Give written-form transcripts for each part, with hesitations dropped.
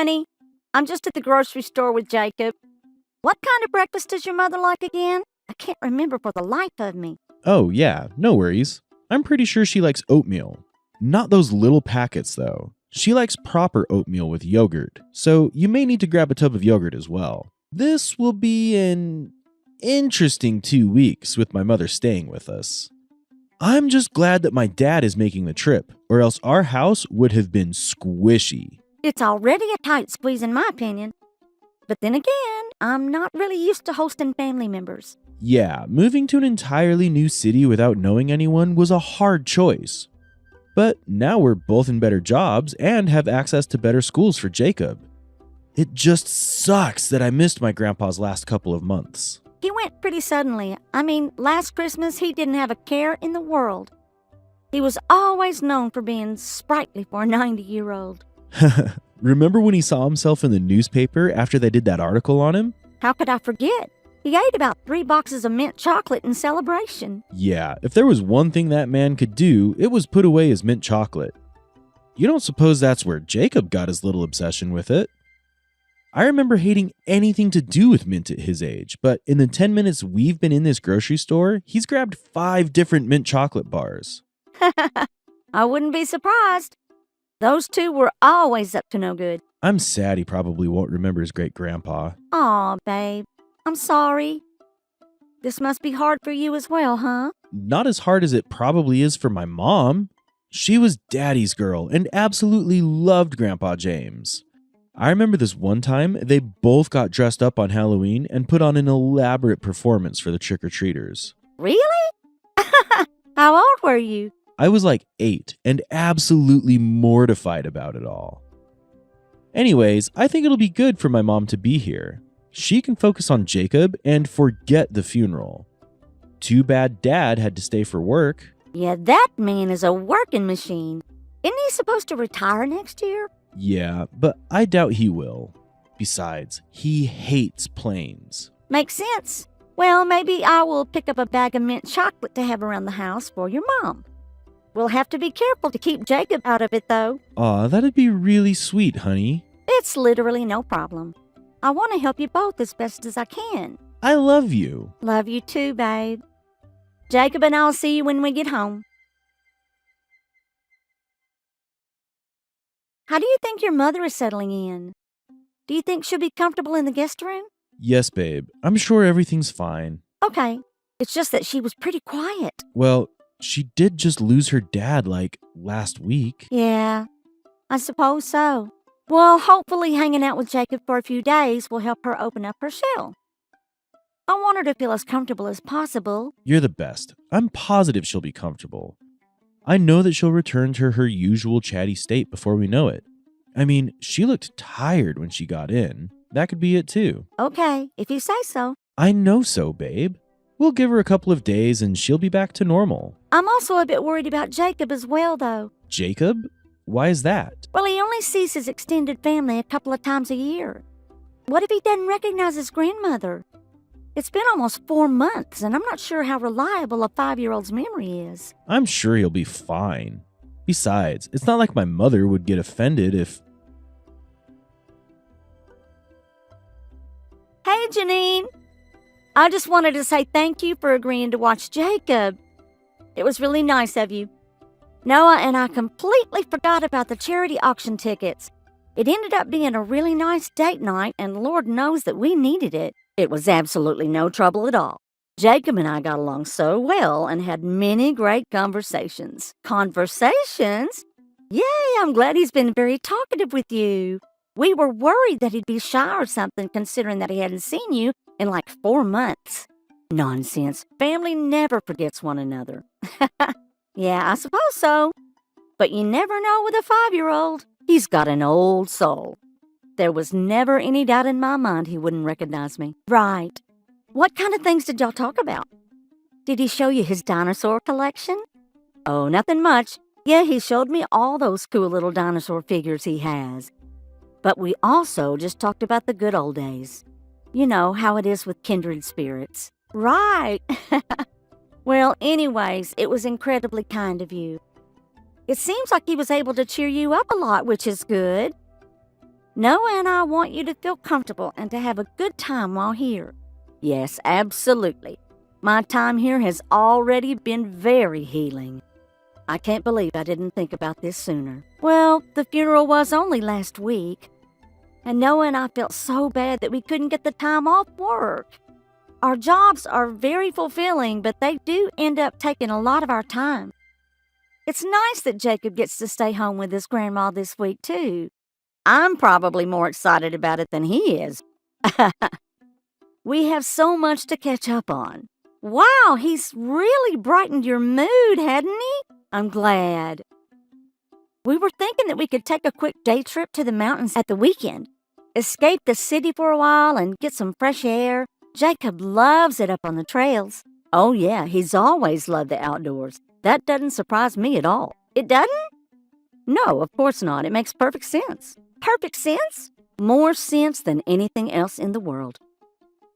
honey. I'm just at the grocery store with Jacob. What kind of breakfast does your mother like again? I can't remember for the life of me. Oh, yeah, no worries. I'm pretty sure she likes oatmeal. Not those little packets, though. She likes proper oatmeal with yogurt, so you may need to grab a tub of yogurt as well. This will be an interesting 2 weeks with my mother staying with us. I'm just glad that my dad is making the trip, or else our house would have been squishy. It's already a tight squeeze in my opinion. But then again, I'm not really used to hosting family members. Yeah, moving to an entirely new city without knowing anyone was a hard choice. But now we're both in better jobs and have access to better schools for Jacob. It just sucks that I missed my grandpa's last couple of months. He went pretty suddenly. Last Christmas he didn't have a care in the world. He was always known for being sprightly for a 90-year-old. Remember when he saw himself in the newspaper after they did that article on him? How could I forget? He ate about 3 boxes of mint chocolate in celebration. Yeah, if there was one thing that man could do, it was put away his mint chocolate. You don't suppose that's where Jacob got his little obsession with it? I remember hating anything to do with mint at his age, but in the 10 minutes we've been in this grocery store, he's grabbed 5 different mint chocolate bars. I wouldn't be surprised. Those 2 were always up to no good. I'm sad he probably won't remember his great-grandpa. Aw, babe. I'm sorry. This must be hard for you as well, huh? Not as hard as it probably is for my mom. She was Daddy's girl and absolutely loved Grandpa James. I remember this one time they both got dressed up on Halloween and put on an elaborate performance for the trick-or-treaters. Really? How old were you? I was like 8 and absolutely mortified about it all. Anyways, I think it'll be good for my mom to be here. She can focus on Jacob and forget the funeral. Too bad Dad had to stay for work. Yeah, that man is a working machine. Isn't he supposed to retire next year? Yeah, but I doubt he will. Besides, he hates planes. Makes sense. Well, maybe I will pick up a bag of mint chocolate to have around the house for your mom. We'll have to be careful to keep Jacob out of it, though. Aw, that'd be really sweet, honey. It's literally no problem. I want to help you both as best as I can. I love you. Love you too, babe. Jacob and I'll see you when we get home. How do you think your mother is settling in? Do you think she'll be comfortable in the guest room? Yes, babe. I'm sure everything's fine. Okay. It's just that she was pretty quiet. Well, she did just lose her dad, last week. Yeah, I suppose so. Well, hopefully hanging out with Jacob for a few days will help her open up her shell. I want her to feel as comfortable as possible. You're the best. I'm positive she'll be comfortable. I know that she'll return to her usual chatty state before we know it. I mean, she looked tired when she got in. That could be it too. Okay, if you say so. I know so, babe. We'll give her a couple of days and she'll be back to normal. I'm also a bit worried about Jacob as well, though. Jacob? Why is that? Well, he only sees his extended family a couple of times a year. What if he doesn't recognize his grandmother? It's been almost 4 months, and I'm not sure how reliable a 5-year-old's memory is. I'm sure he'll be fine. Besides, it's not like my mother would get offended if... Hey, Janine. I just wanted to say thank you for agreeing to watch Jacob. It was really nice of you. Noah and I completely forgot about the charity auction tickets. It ended up being a really nice date night, and Lord knows that we needed it. It was absolutely no trouble at all. Jacob and I got along so well and had many great conversations. Conversations? Yay, I'm glad he's been very talkative with you. We were worried that he'd be shy or something, considering that he hadn't seen you in 4 months. Nonsense. Family never forgets one another. Yeah, I suppose so. But you never know with a 5-year-old. He's got an old soul. There was never any doubt in my mind he wouldn't recognize me. Right. What kind of things did y'all talk about? Did he show you his dinosaur collection? Oh, nothing much. Yeah, he showed me all those cool little dinosaur figures he has. But we also just talked about the good old days. You know how it is with kindred spirits. Right. Well, anyways, it was incredibly kind of you. It seems like he was able to cheer you up a lot, which is good. Noah and I want you to feel comfortable and to have a good time while here. Yes, absolutely. My time here has already been very healing. I can't believe I didn't think about this sooner. Well, the funeral was only last week, and Noah and I felt so bad that we couldn't get the time off work. Our jobs are very fulfilling, but they do end up taking a lot of our time. It's nice that Jacob gets to stay home with his grandma this week, too. I'm probably more excited about it than he is. We have so much to catch up on. Wow, he's really brightened your mood, hadn't he? I'm glad. We were thinking that we could take a quick day trip to the mountains at the weekend. Escape the city for a while and get some fresh air. Jacob loves it up on the trails. Oh yeah, he's always loved the outdoors. That doesn't surprise me at all. It doesn't? No, of course not. It makes perfect sense. Perfect sense? More sense than anything else in the world.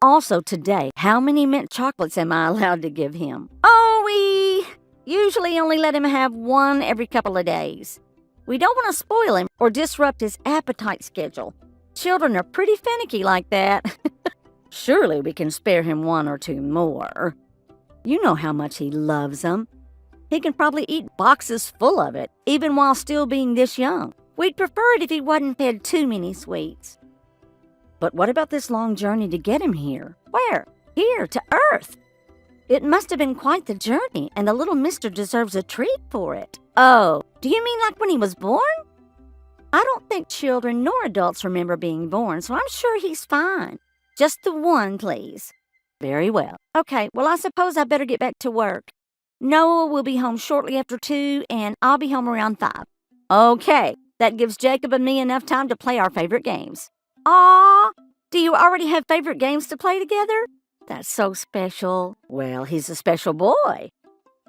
Also today, how many mint chocolates am I allowed to give him? Oh, we usually only let him have one every couple of days. We don't want to spoil him or disrupt his appetite schedule. Children are pretty finicky like that. Surely we can spare him one or two more. You know how much he loves them. He can probably eat boxes full of it, even while still being this young. We'd prefer it if he wasn't fed too many sweets. But what about this long journey to get him here? Where? Here, to Earth. It must have been quite the journey, and the little mister deserves a treat for it. Oh, do you mean like when he was born? I don't think children nor adults remember being born, so I'm sure he's fine. Just the one, please. Very well. Okay, well, I suppose I better get back to work. Noah will be home shortly after 2, and I'll be home around 5. Okay, that gives Jacob and me enough time to play our favorite games. Aw, do you already have favorite games to play together? That's so special. Well, he's a special boy.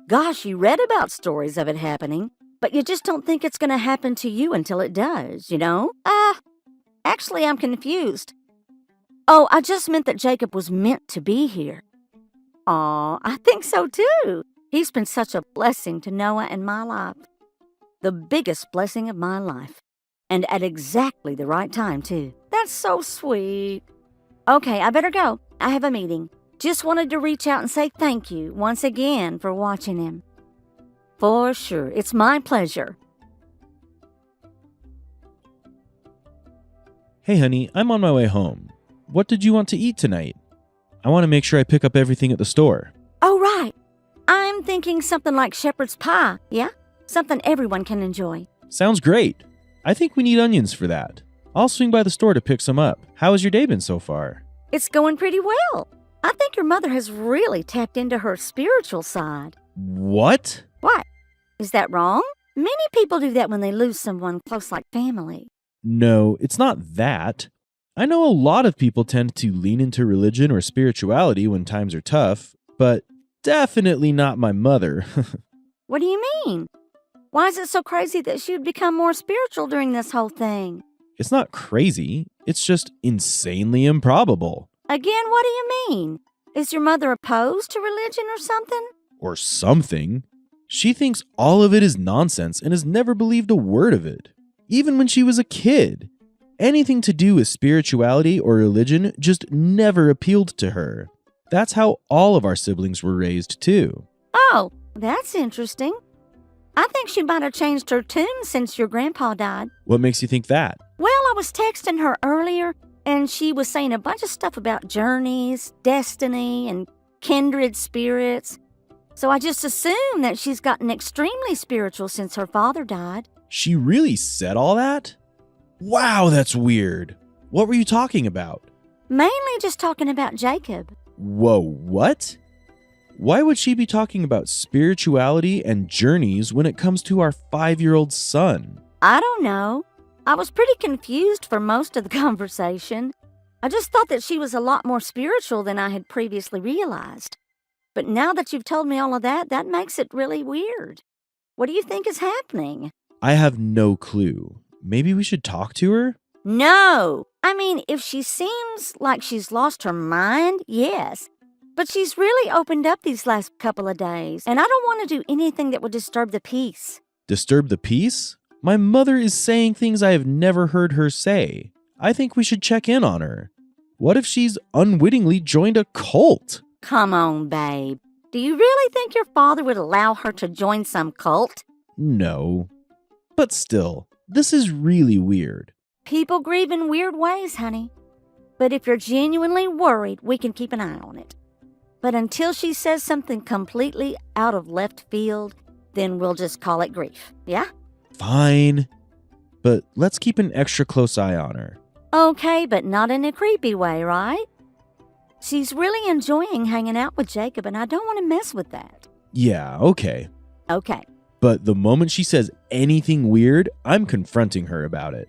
Gosh, you read about stories of it happening, but you just don't think it's going to happen to you until it does, you know? Actually, I'm confused. Oh, I just meant that Jacob was meant to be here. Aw, I think so too. He's been such a blessing to Noah and my life. The biggest blessing of my life. And at exactly the right time, too. That's so sweet. Okay, I better go. I have a meeting. Just wanted to reach out and say thank you once again for watching him. For sure, it's my pleasure. Hey honey, I'm on my way home. What did you want to eat tonight? I want to make sure I pick up everything at the store. Oh, right. I'm thinking something like shepherd's pie, yeah? Something everyone can enjoy. Sounds great. I think we need onions for that. I'll swing by the store to pick some up. How has your day been so far? It's going pretty well. I think your mother has really tapped into her spiritual side. What? What? Is that wrong? Many people do that when they lose someone close like family. No, it's not that. I know a lot of people tend to lean into religion or spirituality when times are tough, but definitely not my mother. What do you mean? Why is it so crazy that she would become more spiritual during this whole thing? It's not crazy. It's just insanely improbable. Again, what do you mean? Is your mother opposed to religion or something? Or something. She thinks all of it is nonsense and has never believed a word of it. Even when she was a kid. Anything to do with spirituality or religion just never appealed to her. That's how all of our siblings were raised too. Oh, that's interesting. I think she might have changed her tune since your grandpa died. What makes you think that? Well, I was texting her earlier, and she was saying a bunch of stuff about journeys, destiny, and kindred spirits. So I just assumed that she's gotten extremely spiritual since her father died. She really said all that? Wow, that's weird. What were you talking about? Mainly just talking about Jacob. Whoa, what? Why would she be talking about spirituality and journeys when it comes to our 5-year-old son? I don't know. I was pretty confused for most of the conversation. I just thought that she was a lot more spiritual than I had previously realized. But now that you've told me all of that, that makes it really weird. What do you think is happening? I have no clue. Maybe we should talk to her? No! I mean, if she seems like she's lost her mind, yes. But she's really opened up these last couple of days, and I don't want to do anything that would disturb the peace. Disturb the peace? My mother is saying things I have never heard her say. I think we should check in on her. What if she's unwittingly joined a cult? Come on, babe. Do you really think your father would allow her to join some cult? No. But still, this is really weird. People grieve in weird ways, honey. But if you're genuinely worried, we can keep an eye on it. But until she says something completely out of left field, then we'll just call it grief, yeah? Fine. But let's keep an extra close eye on her. Okay, but not in a creepy way, right? She's really enjoying hanging out with Jacob, and I don't want to mess with that. Yeah, okay. Okay. But the moment she says anything weird, I'm confronting her about it.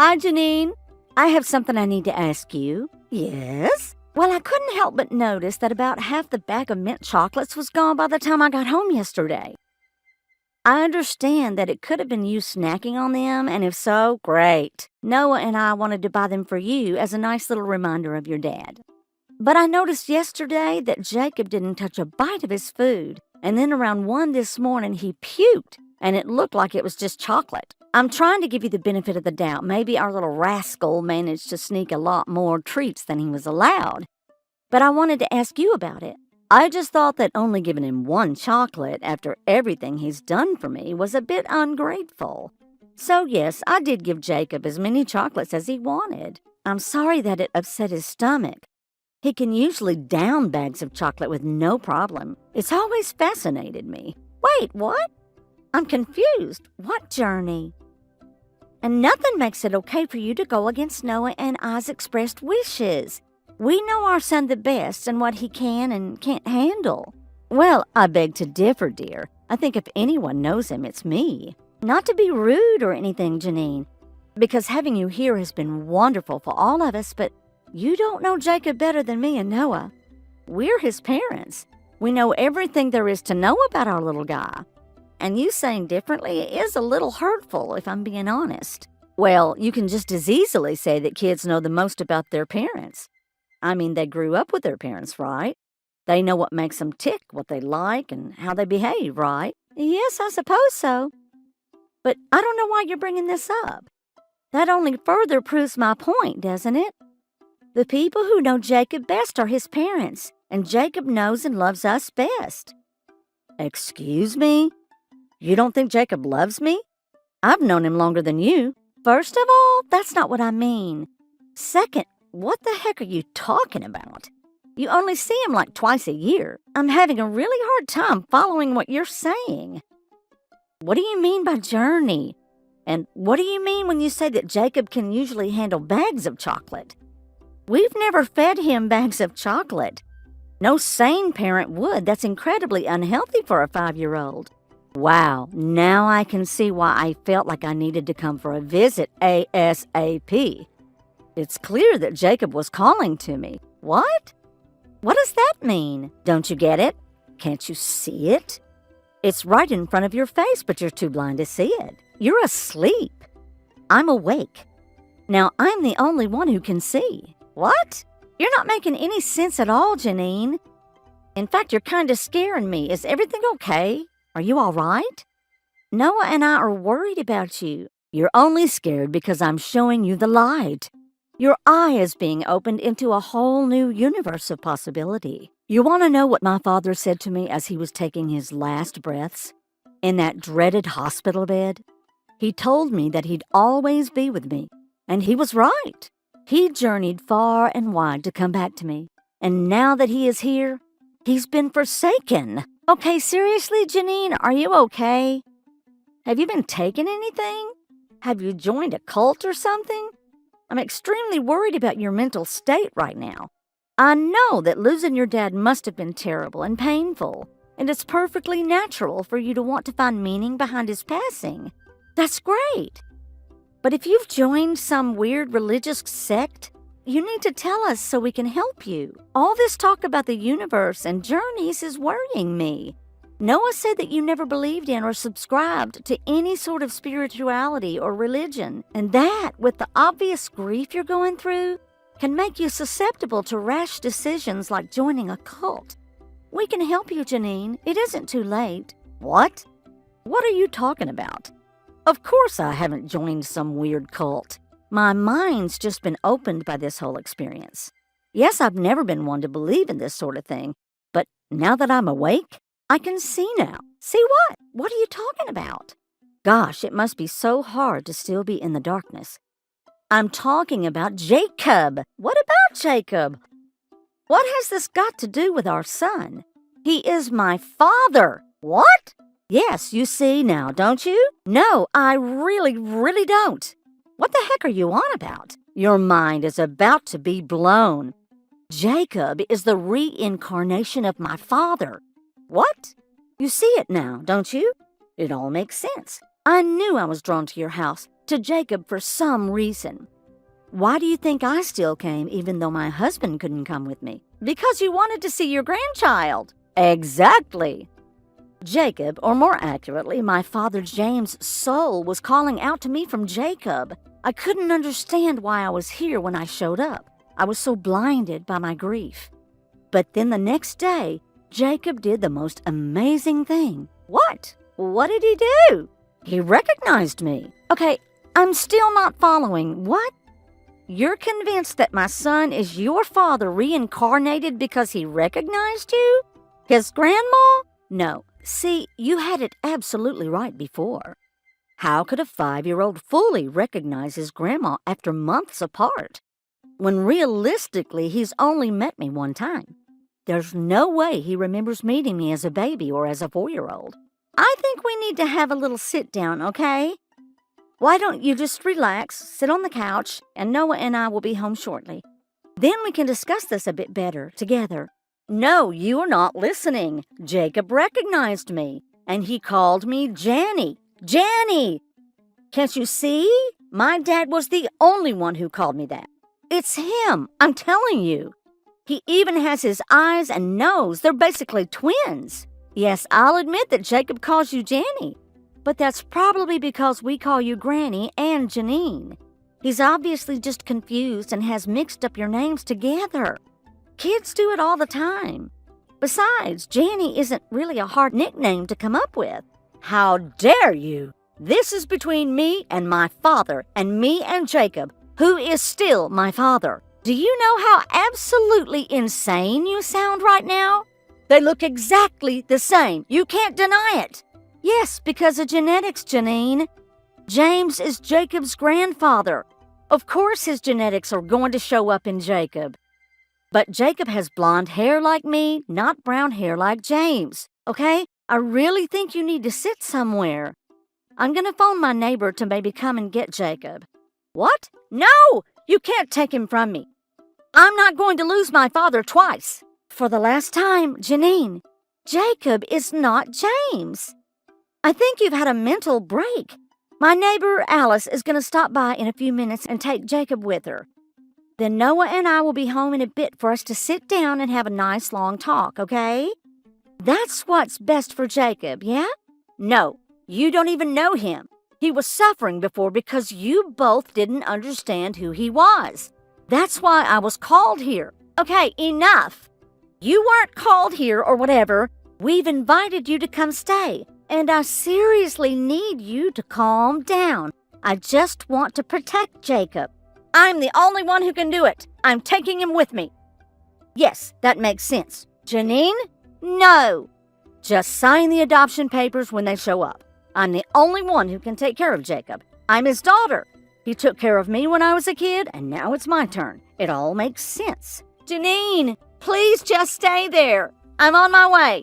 Hi, Janine. I have something I need to ask you. Yes? Well, I couldn't help but notice that about half the bag of mint chocolates was gone by the time I got home yesterday. I understand that it could have been you snacking on them, and if so, great. Noah and I wanted to buy them for you as a nice little reminder of your dad. But I noticed yesterday that Jacob didn't touch a bite of his food, and then around 1 this morning he puked, and it looked like it was just chocolate. I'm trying to give you the benefit of the doubt. Maybe our little rascal managed to sneak a lot more treats than he was allowed. But I wanted to ask you about it. I just thought that only giving him 1 chocolate after everything he's done for me was a bit ungrateful. So yes, I did give Jacob as many chocolates as he wanted. I'm sorry that it upset his stomach. He can usually down bags of chocolate with no problem. It's always fascinated me. Wait, what? I'm confused. What journey? And nothing makes it okay for you to go against Noah and I's expressed wishes. We know our son the best and what he can and can't handle. Well, I beg to differ, dear. I think if anyone knows him, it's me. Not to be rude or anything, Janine, because having you here has been wonderful for all of us, but you don't know Jacob better than me and Noah. We're his parents. We know everything there is to know about our little guy. And you saying differently is a little hurtful, if I'm being honest. Well, you can just as easily say that kids know the most about their parents. I mean, they grew up with their parents, right? They know what makes them tick, what they like, and how they behave, right? Yes, I suppose so. But I don't know why you're bringing this up. That only further proves my point, doesn't it? The people who know Jacob best are his parents, and Jacob knows and loves us best. Excuse me? You don't think Jacob loves me? I've known him longer than you. First of all, that's not what I mean. Second, what the heck are you talking about? You only see him like twice a year. I'm having a really hard time following what you're saying. What do you mean by journey? And what do you mean when you say that Jacob can usually handle bags of chocolate? We've never fed him bags of chocolate. No sane parent would. That's incredibly unhealthy for a 5-year-old. Wow, now I can see why I felt like I needed to come for a visit ASAP. It's clear that Jacob was calling to me. What? What does that mean? Don't you get it? Can't you see it? It's right in front of your face, but you're too blind to see it. You're asleep. I'm awake. Now, I'm the only one who can see. What? You're not making any sense at all, Janine. In fact, you're kind of scaring me. Is everything okay? Are you all right? Noah and I are worried about you. You're only scared because I'm showing you the light. Your eye is being opened into a whole new universe of possibility. You want to know what my father said to me as he was taking his last breaths? In that dreaded hospital bed? He told me that he'd always be with me. And he was right. He journeyed far and wide to come back to me. And now that he is here, he's been forsaken. Okay, seriously, Janine, are you okay? Have you been taking anything? Have you joined a cult or something? I'm extremely worried about your mental state right now. I know that losing your dad must have been terrible and painful, and it's perfectly natural for you to want to find meaning behind his passing. That's great. But if you've joined some weird religious sect, you need to tell us so we can help you. All this talk about the universe and journeys is worrying me. Noah said that you never believed in or subscribed to any sort of spirituality or religion, and that, with the obvious grief you're going through, can make you susceptible to rash decisions like joining a cult. We can help you, Janine. It isn't too late. What? What are you talking about? Of course I haven't joined some weird cult. My mind's just been opened by this whole experience. Yes, I've never been one to believe in this sort of thing, but now that I'm awake, I can see now. See what? What are you talking about? Gosh, it must be so hard to still be in the darkness. I'm talking about Jacob. What about Jacob? What has this got to do with our son? He is my father. What? Yes, you see now, don't you? No, I really don't. What the heck are you on about? Your mind is about to be blown. Jacob is the reincarnation of my father. What? You see it now, don't you? It all makes sense. I knew I was drawn to your house, to Jacob, for some reason. Why do you think I still came even though my husband couldn't come with me? Because you wanted to see your grandchild. Exactly. Jacob, or more accurately, my father James' soul was calling out to me from Jacob. I couldn't understand why I was here when I showed up. I was so blinded by my grief. But then the next day, Jacob did the most amazing thing. What? What did he do? He recognized me. Okay, I'm still not following. What? You're convinced that my son is your father reincarnated because he recognized you? His grandma? No. See, you had it absolutely right before. How could a 5-year-old fully recognize his grandma after months apart, when realistically he's only met me one time? There's no way he remembers meeting me as a baby or as a 4-year-old. I think we need to have a little sit down, okay? Why don't you just relax, sit on the couch, and Noah and I will be home shortly. Then we can discuss this a bit better together. No, you are not listening. Jacob recognized me, and he called me Janny. Janny! Can't you see? My dad was the only one who called me that. It's him, I'm telling you. He even has his eyes and nose. They're basically twins. Yes, I'll admit that Jacob calls you Janny, but that's probably because we call you Granny and Janine. He's obviously just confused and has mixed up your names together. Kids do it all the time. Besides, Janny isn't really a hard nickname to come up with. How dare you? This is between me and my father, and me and Jacob, who is still my father. Do you know how absolutely insane you sound right now? They look exactly the same. You can't deny it. Yes, because of genetics, Janine. James is Jacob's grandfather. Of course his genetics are going to show up in Jacob. But Jacob has blonde hair like me, not brown hair like James. Okay? I really think you need to sit somewhere. I'm going to phone my neighbor to maybe come and get Jacob. What? No! You can't take him from me. I'm not going to lose my father twice. For the last time, Janine, Jacob is not James. I think you've had a mental break. My neighbor Alice is going to stop by in a few minutes and take Jacob with her. Then Noah and I will be home in a bit for us to sit down and have a nice long talk, okay? That's what's best for Jacob, yeah? No, you don't even know him. He was suffering before because you both didn't understand who he was. That's why I was called here. Okay, enough. You weren't called here or whatever. We've invited you to come stay, and I seriously need you to calm down. I just want to protect Jacob. I'm the only one who can do it. I'm taking him with me. Yes, that makes sense. Janine? No. Just sign the adoption papers when they show up. I'm the only one who can take care of Jacob. I'm his daughter. He took care of me when I was a kid, and now it's my turn. It all makes sense. Janine, please just stay there. I'm on my way.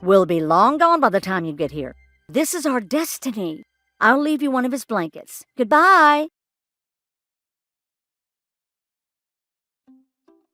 We'll be long gone by the time you get here. This is our destiny. I'll leave you one of his blankets. Goodbye.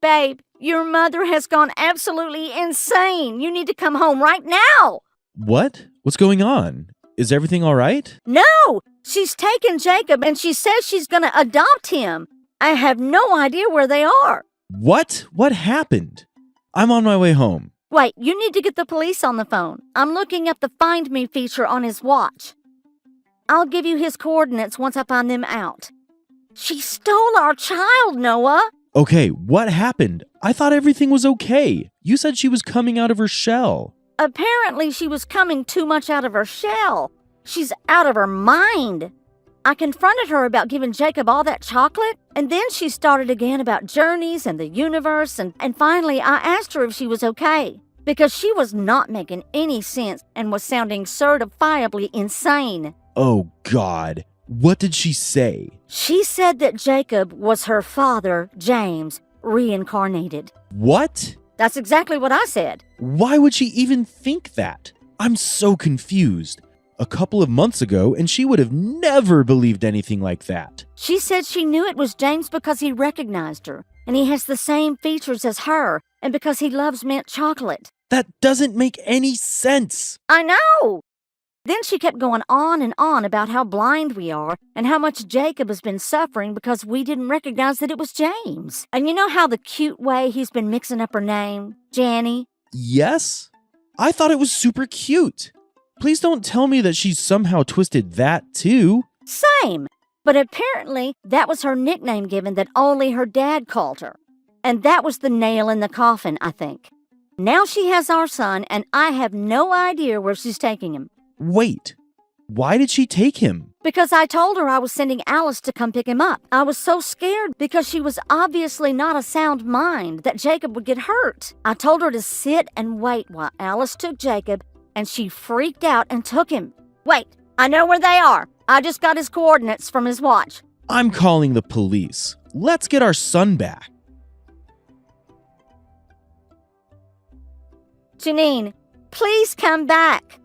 Babe, your mother has gone absolutely insane. You need to come home right now. What? What's going on? Is everything all right? No, she's taken Jacob and she says she's going to adopt him. I have no idea where they are. What? What happened? I'm on my way home. Wait, you need to get the police on the phone. I'm looking up the Find Me feature on his watch. I'll give you his coordinates once I find them out. She stole our child, Noah. Okay, what happened? I thought everything was okay. You said she was coming out of her shell. Apparently, she was coming too much out of her shell. She's out of her mind. I confronted her about giving Jacob all that chocolate, and then she started again about journeys and the universe, and finally I asked her if she was okay, because she was not making any sense and was sounding certifiably insane. Oh, God. What did she say? She said that Jacob was her father, James, reincarnated. What? That's exactly what I said. Why would she even think that? I'm so confused. A couple of months ago, and she would have never believed anything like that. She said she knew it was James because he recognized her, and he has the same features as her, and because he loves mint chocolate. That doesn't make any sense. I know! Then she kept going on and on about how blind we are and how much Jacob has been suffering because we didn't recognize that it was James. And you know how the cute way he's been mixing up her name, Janny? Yes? I thought it was super cute. Please don't tell me that she's somehow twisted that too. Same. But apparently that was her nickname given that only her dad called her. And that was the nail in the coffin, I think. Now she has our son, and I have no idea where she's taking him. Wait, why did she take him? Because I told her I was sending Alice to come pick him up. I was so scared because she was obviously not a sound mind that Jacob would get hurt. I told her to sit and wait while Alice took Jacob, and she freaked out and took him. Wait, I know where they are. I just got his coordinates from his watch. I'm calling the police. Let's get our son back. Janine, please come back.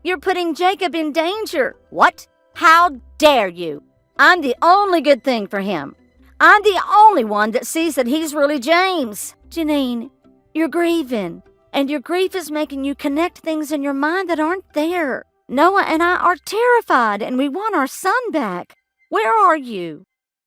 You're putting Jacob in danger. What? How dare you? I'm the only good thing for him. I'm the only one that sees that he's really James. Janine, you're grieving, and your grief is making you connect things in your mind that aren't there. Noah and I are terrified, and we want our son back. Where are you?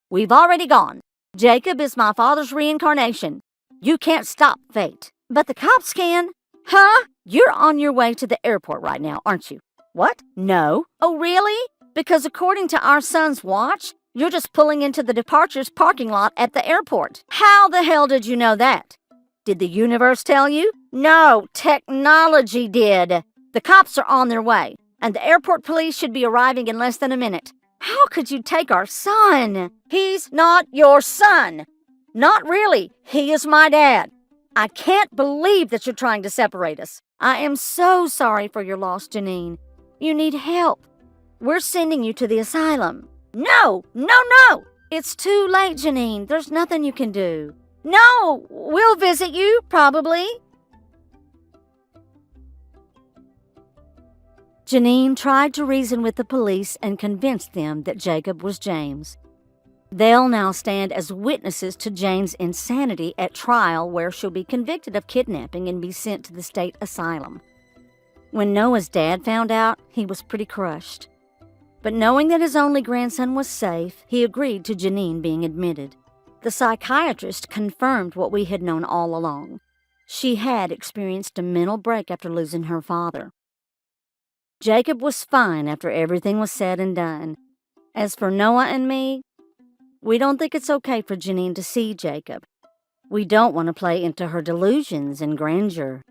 We've already gone. Jacob is my father's reincarnation. You can't stop fate, but the cops can. Huh? You're on your way to the airport right now, aren't you? What? No. Oh, really? Because according to our son's watch, you're just pulling into the departures parking lot at the airport. How the hell did you know that? Did the universe tell you? No, technology did. The cops are on their way, and the airport police should be arriving in less than a minute. How could you take our son? He's not your son. Not really. He is my dad. I can't believe that you're trying to separate us. I am so sorry for your loss, Janine. You need help. We're sending you to the asylum. No! It's too late, Janine. There's nothing you can do. No! We'll visit you, probably. Janine tried to reason with the police and convince them that Jacob was James. They'll now stand as witnesses to Jane's insanity at trial, where she'll be convicted of kidnapping and be sent to the state asylum. When Noah's dad found out, he was pretty crushed. But knowing that his only grandson was safe, he agreed to Janine being admitted. The psychiatrist confirmed what we had known all along. She had experienced a mental break after losing her father. Jacob was fine after everything was said and done. As for Noah and me, we don't think it's okay for Janine to see Jacob. We don't want to play into her delusions and grandeur.